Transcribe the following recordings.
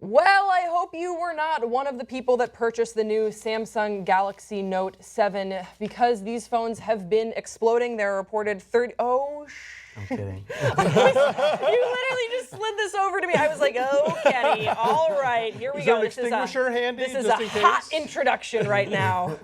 Well, I hope you were not one of the people that purchased the new Samsung Galaxy Note 7 because these phones have been exploding. They're reported 30. Oh, I'm kidding. You literally just slid this over to me. I was like, oh, Kenny, all right, here we go. Is there an extinguisher handy? This is a hot introduction right now.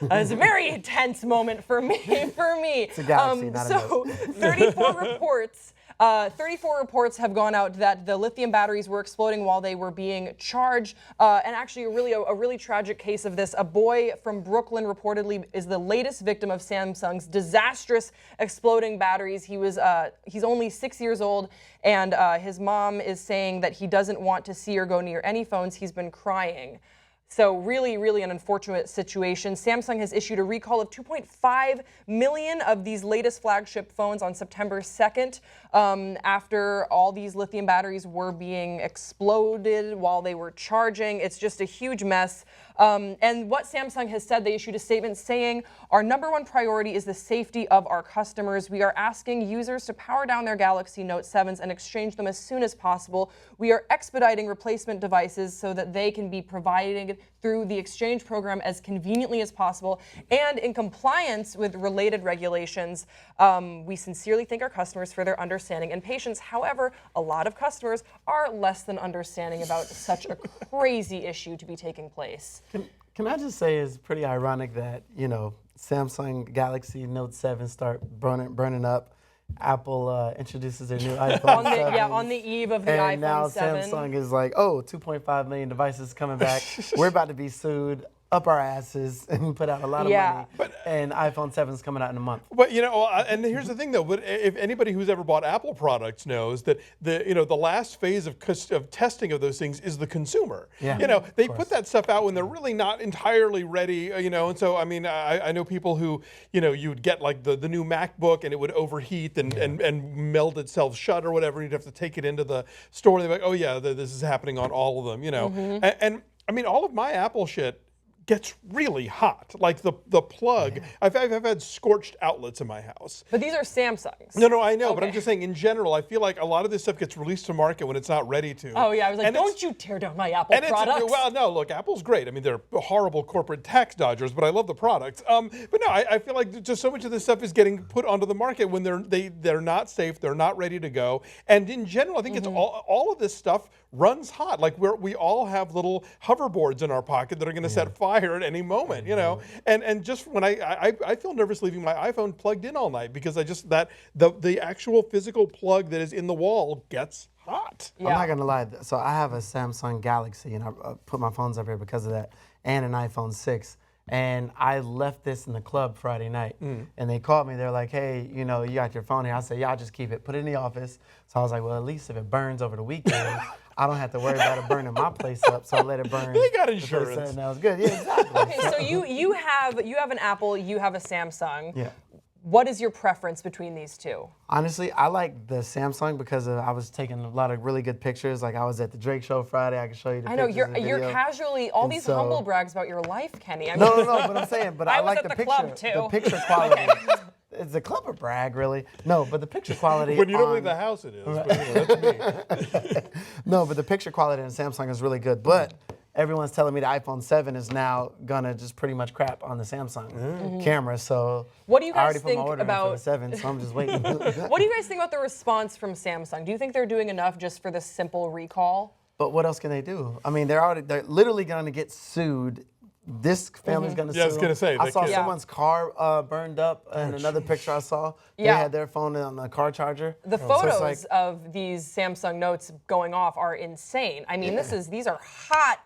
It's a very tense moment for me. It's a Galaxy, not a So, 34 reports. 34 reports have gone out that the lithium batteries were exploding while they were being charged. And actually, a really tragic case of this. A boy from Brooklyn reportedly is the latest victim of Samsung's disastrous exploding batteries. He's only 6 years old, and his mom is saying that he doesn't want to see or go near any phones. He's been crying. So really, really an unfortunate situation. Samsung has issued a recall of 2.5 million of these latest flagship phones on September 2nd after all these lithium batteries were being exploded while they were charging. It's just a huge mess. And what Samsung has said, they issued a statement saying, our #1 priority is the safety of our customers. We are asking users to power down their Galaxy Note 7s and exchange them as soon as possible. We are expediting replacement devices so that they can be provided through the exchange program as conveniently as possible and in compliance with related regulations. We sincerely thank our customers for their understanding and patience. However, a lot of customers are less than understanding about such a crazy issue to be taking place. Can I just say it's pretty ironic that, Samsung Galaxy Note 7 start burning up. Apple introduces their new iPhone 7. On the eve of the iPhone 7. And now Samsung is like, oh, 2.5 million devices coming back. We're about to be sued up our asses and put out a lot of money. And iPhone 7 is coming out in a month. But and here's the thing though. But if anybody who's ever bought Apple products knows that the last phase of testing of those things is the consumer. Yeah. They put that stuff out when they're really not entirely ready. And so I mean I know people who you'd get like the new MacBook and it would overheat and meld itself shut or whatever. And you'd have to take it into the store. And they're like, oh yeah, this is happening on all of them. And I mean all of my Apple shit gets really hot. Like the plug, I've had scorched outlets in my house. But these are Samsungs. No, I know, but I'm just saying in general, I feel like a lot of this stuff gets released to market when it's not ready to. Oh yeah, I was like, don't you tear down my Apple products. Well, no, look, Apple's great. I mean, they're horrible corporate tax dodgers, but I love the products. But no, I feel like just so much of this stuff is getting put onto the market when they're not safe, they're not ready to go. And in general, I think it's all of this stuff runs hot. Like we all have little hoverboards in our pocket that are going to set fire at any moment, And just when I feel nervous leaving my iPhone plugged in all night because I just the actual physical plug that is in the wall gets hot. I'm not gonna lie. So I have a Samsung Galaxy, and I put my phones up here because of that, and an iPhone 6. And I left this in the club Friday night, and they called me. They're like, "Hey, you got your phone here?" I said, "Yeah, I'll just keep it. Put it in the office." So I was like, "Well, at least if it burns over the weekend, I don't have to worry about it burning my place up." So I let it burn. They got insurance. And that was good. Yeah, exactly. Okay, so you have an Apple, you have a Samsung. Yeah. What is your preference between these two? Honestly, I like the Samsung because I was taking a lot of really good pictures. Like I was at the Drake show Friday. I can show you the pictures. I know you're casually these humble brags about your life, Kenny. I mean, no, but I'm saying, but I like the picture. Club too. The picture quality. It's a club or brag, really. No, but the picture quality. When you don't leave the house, it is. But, that's me. No, but the picture quality in Samsung is really good. But everyone's telling me the iPhone 7 is now gonna just pretty much crap on the Samsung camera. So what do you guys I already think put my order about in for the 7, so I'm just waiting. What do you guys think about the response from Samsung? Do you think they're doing enough just for this simple recall? But what else can they do? I mean, they're literally gonna get sued. This family's gonna sue. Yeah, I was gonna say. I saw someone's car burned up, and another picture I saw, they had their phone on a car charger. The photos of these Samsung Notes going off are insane. I mean, these are hot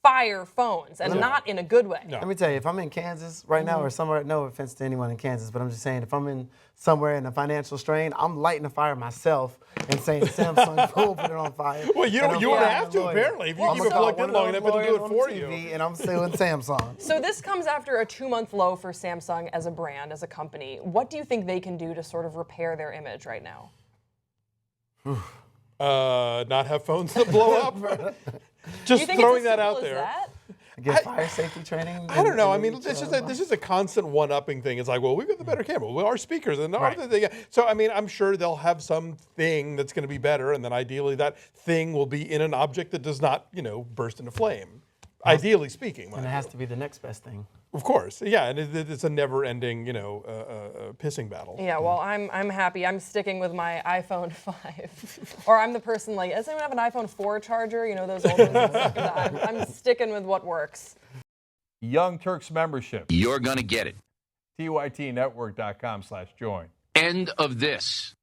fire phones, and not in a good way. Let me tell you, if I'm in Kansas right now or somewhere, no offense to anyone in Kansas, but I'm just saying, if I'm in somewhere in a financial strain, I'm lighting a fire myself and saying, Samsung, put it on fire. Well, you don't have to, apparently. If you keep it plugged in long enough, it'll do it for you. And I'm suing Samsung. So this comes after a 2-month low for Samsung as a brand, as a company. What do you think they can do to sort of repair their image right now? Not have phones that blow up. Just throwing that out there. Get fire safety training? I don't know. I in mean, each, this is a constant one-upping thing. It's like, well, we've got the better camera. Well, our speakers and our Right. other thing. So, I mean, I'm sure they'll have some thing that's going to be better, and then ideally that thing will be in an object that does not, burst into flame. Ideally speaking, And it has to be the next best thing. of course, yeah, and it's a never-ending, pissing battle. Yeah, well, I'm happy. I'm sticking with my iPhone 5. Or I'm the person like, does anyone have an iPhone 4 charger? Those old ones. I'm sticking with what works. Young Turks membership. You're going to get it. TYTnetwork.com/join. End of this.